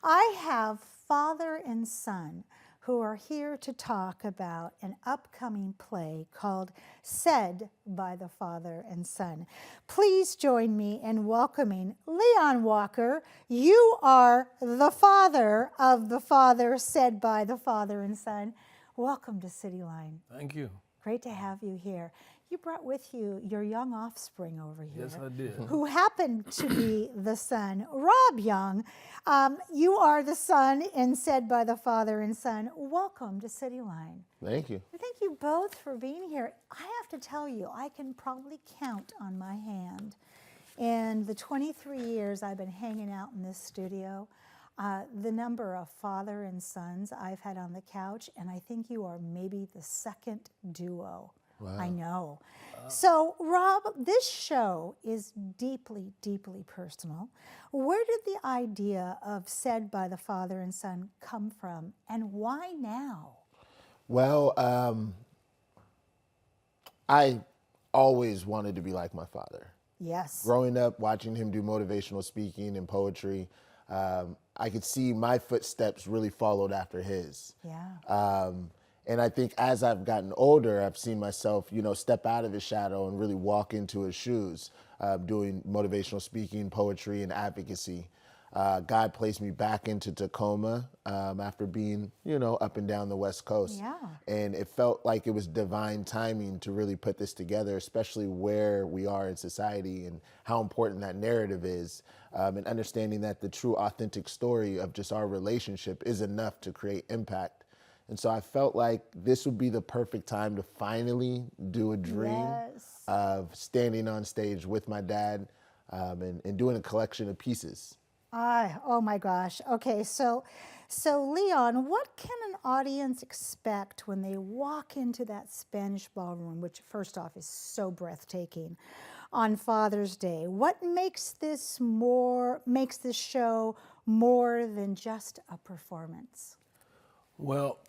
I have father and son who are here to talk about an upcoming play called Said by the Father and Son. Please join me in welcoming Leon Walker. You are the father of the father said by the father and son. Welcome to Cityline. Thank you. Great to have you here. You brought with you your young offspring over here. Yes, I did. Who happened to be the son, Rob Young. You are the son and said by the father and son. Welcome to Cityline. Thank you. Thank you both for being here. I have to tell you, I can probably count on my hand. In the 23 years I've been hanging out in this studio, the number of father and sons I've had on the couch, and I think you are maybe the second duo. Wow. I know. So, Rob, this show is deeply, deeply personal. Where did the idea of Said by the Father and Son come from, and why now? Well, I always wanted to be like my father. Yes. Growing up, watching him do motivational speaking and poetry, I could see my footsteps really followed after his. Yeah. And I think as I've gotten older, I've seen myself, step out of his shadow and really walk into his shoes, doing motivational speaking, poetry, and advocacy. God placed me back into Tacoma after being, up and down the West Coast. Yeah. And it felt like it was divine timing to really put this together, especially where we are in society and how important that narrative is, and understanding that the true authentic story of just our relationship is enough to create impact. And so I felt like this would be the perfect time to finally do a dream of standing on stage with my dad and doing a collection of pieces. Oh my gosh. Okay, so Leon, what can an audience expect when they walk into that Spanish ballroom, which first off is so breathtaking, on Father's Day? What makes this show more than just a performance? Well,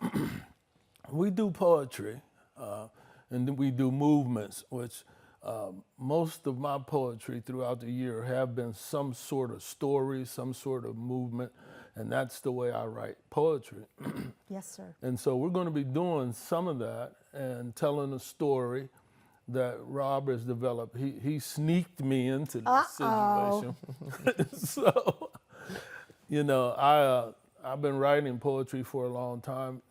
we do poetry, and then we do movements, which most of my poetry throughout the year have been some sort of story, some sort of movement, and that's the way I write poetry. Yes, sir. And so we're going to be doing some of that and telling a story that Rob has developed. He sneaked me into this situation. So, I've been writing poetry for a long time.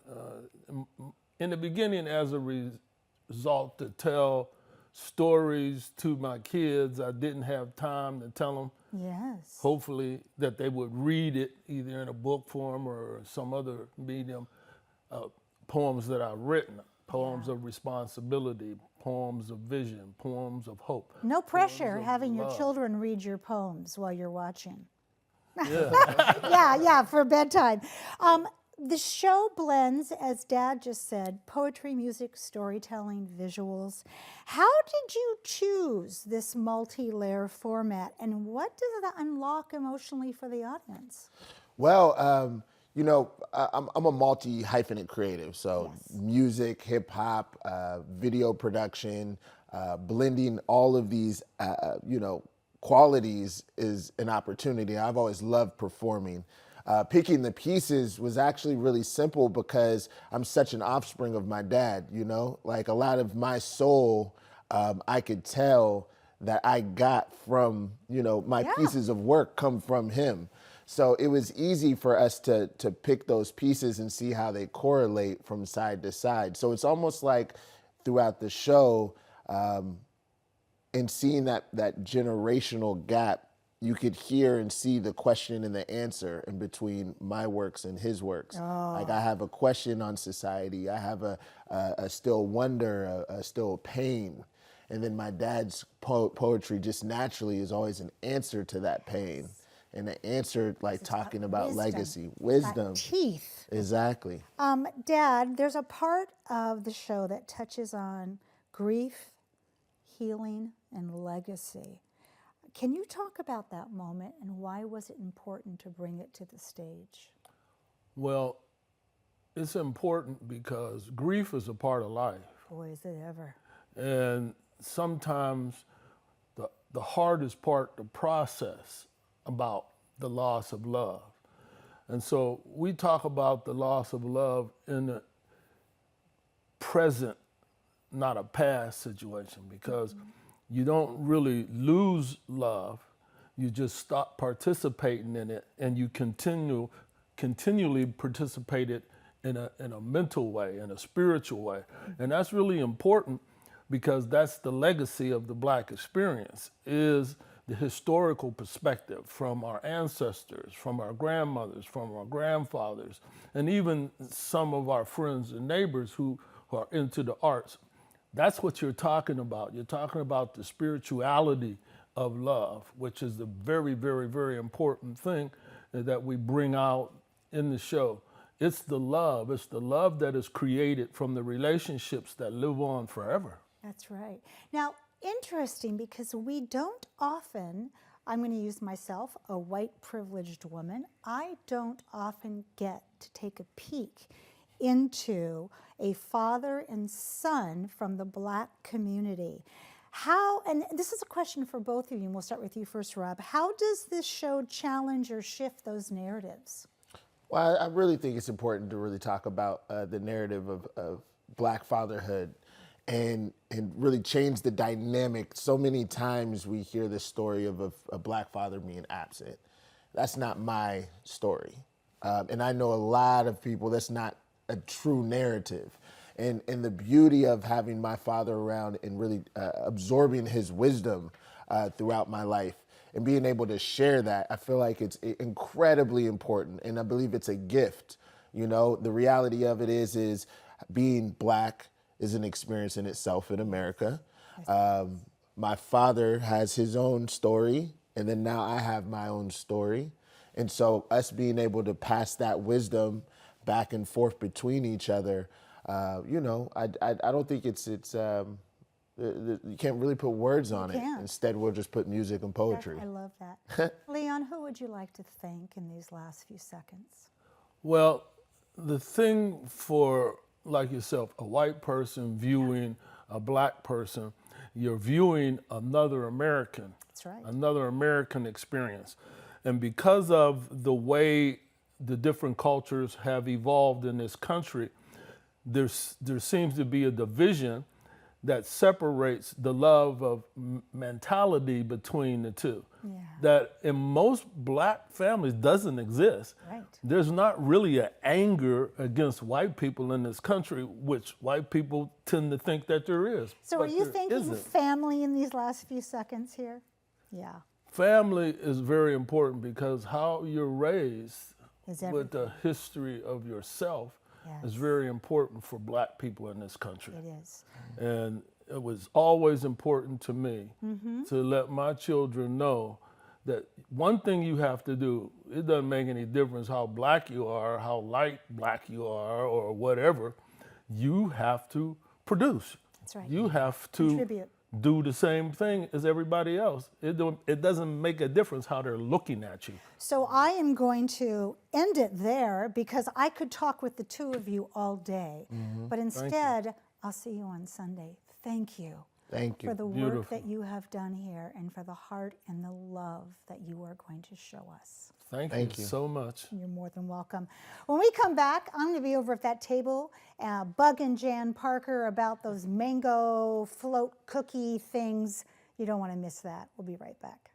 In the beginning, as a result, to tell stories to my kids, I didn't have time to tell them. Yes. Hopefully that they would read it either in a book form or some other medium, poems that I've written, poems of responsibility, poems of vision, poems of hope. No pressure having your children read your poems while you're watching. Yeah. yeah, for bedtime. The show blends, as Dad just said, poetry, music, storytelling, visuals. How did you choose this multi-layer format, and what does that unlock emotionally for the audience? Well, I'm a multi-hyphenate creative, so music, hip hop, video production, blending all of these, qualities is an opportunity. I've always loved performing. Picking the pieces was actually really simple because I'm such an offspring of my dad, like a lot of my soul, I could tell that I got from, my pieces of work come from him. So it was easy for us to pick those pieces and see how they correlate from side to side. So it's almost like throughout the show, and seeing that generational gap, you could hear and see the question and the answer in between my works and his works. Like I have a question on society, I have a still wonder, a still pain. And then my dad's poetry just naturally is always an answer to that pain. And the answer, like talking about wisdom. Legacy, wisdom. Teeth. Exactly. Dad, there's a part of the show that touches on grief, healing, and legacy. Can you talk about that moment and why was it important to bring it to the stage? Well, it's important because grief is a part of life. Boy, is it ever. And sometimes the hardest part to process about the loss of love. And so we talk about the loss of love in the present, not a past situation, because you don't really lose love. You just stop participating in it, and you continually participate it in a mental way, in a spiritual way. And that's really important, because that's the legacy of the Black experience, is the historical perspective from our ancestors, from our grandmothers, from our grandfathers, and even some of our friends and neighbors who are into the arts. That's what you're talking about. You're talking about the spirituality of love, which is the very, very, very important thing that we bring out in the show. It's the love that is created from the relationships that live on forever. That's right. Now, interesting, because we don't often, I'm going to use myself, a white privileged woman, I don't often get to take a peek into a father and son from the Black community. How, and this is a question for both of you, and we'll start with you first, Rob. How does this show challenge or shift those narratives? Well, I really think it's important to really talk about the narrative of Black fatherhood and really change the dynamic. So many times we hear the story of a Black father being absent. That's not my story. And I know a lot of people, that's not a true narrative. And the beauty of having my father around and really absorbing his wisdom throughout my life and being able to share that, I feel like it's incredibly important. And I believe it's a gift. You know, the reality of it is being Black is an experience in itself in America. My father has his own story, and then now I have my own story. And so us being able to pass that wisdom back and forth between each other, you know, I don't think it's you can't really put words on it. Instead, we'll just put music and poetry. I love that. Leon, who would you like to thank in these last few seconds? Well, the thing for, like yourself, a white person viewing a Black person, you're viewing another American. That's right. Another American experience. And because of the way the different cultures have evolved in this country, there seems to be a division that separates the love of mentality between the two. Yeah. That in most Black families doesn't exist. Right. There's not really an anger against white people in this country, which white people tend to think that there is. So are you thinking family in these last few seconds here? Yeah. Family is very important, because how you're raised with the history of yourself is very important for Black people in this country. It is. And it was always important to me to let my children know that one thing you have to do, it doesn't make any difference how Black you are, how light Black you are, or whatever, you have to produce. That's right. You have to contribute. Do the same thing as everybody else. It doesn't make a difference how they're looking at you. So I am going to end it there, because I could talk with the two of you all day. But instead, I'll see you on Sunday. Thank you. Thank you. For the work that you have done here, and for the heart and the love that you are going to show us. Thank you so much. You're more than welcome. When we come back, I'm going to be over at that table, bugging Jan Parker about those mango float cookie things. You don't want to miss that. We'll be right back.